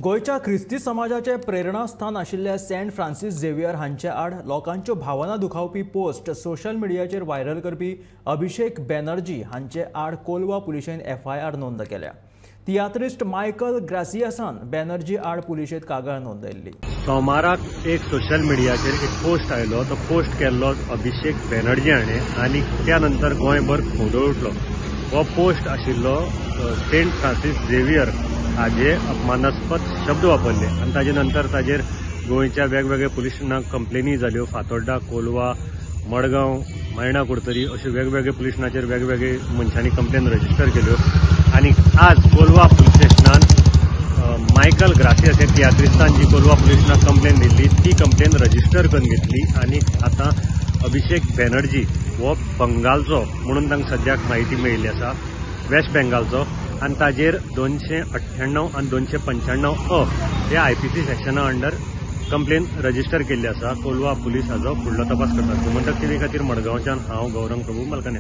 गोयच्या ख्रिस्ती समाजाचे प्रेरणास्थान आशिल्ल्या सेंट फ्रांसिस झेवियर हांचे आड लोकांच्यो भावना दुखावपी पोस्ट सोशल मिडियाचेर व्हायरल करपी अभिषेक बॅनर्जी हांचे आड कोलवा पुलिशेन FIR नोंद केल्या। तियात्रिस्ट मायकल ग्रासियासान बॅनर्जी आड पुलिशेंत कागाळ नोंदयल्ली। सोमाराक एक सोशल मिडियाचेर एक पोस्ट आयलो, तो पोस्ट केल्लो अभिषेक बॅनर्जी हाणें आनी त्या नंतर गोंयभर खोदळ उठलो। हो पोस्ट आशिल्लो सेंट फ्रांसिस झेवियर हाजे अपमानास्पद शब्द वापरले आनी ताजे नंतर ताजेर गोंयच्या वेगवेगळ्या पुलीस स्टेशनाक कंप्लेनी जाल्यो। फातोड्डा, कोलवा, मडगांव, मयणा कुडतरी अशे वेगवेगळे पुलीस स्टेशनाचेर वेगवेगळे मनशांनी कंप्लेन रजिस्टर केल्यो। आनी आज कोलवा पुलीस स्टेशनान मायकल ग्रासियास हे तियात्रिस्तान जी कोलवा पुलीस स्टेशनाक कंप्लेन दिल्ली ती कंप्लेन रजिस्टर करून घेतली। आनी आतां अभिषेक बॅनर्जी हो बंगालचो म्हणून तांकां सद्याक म्हायती मेळिल्ली आसा, वेस्ट बेंगालचो, आनी ताजेर 298 आनी 295 हे IPC सेक्शना अंडर कंप्लेन रजिस्टर केल्ली आसा। कोलवा पुलीस हाजो फुडलो तपास करता। गोमंतक TV खातीर मडगांवच्यान हांव गौरंग प्रभू मलकाने।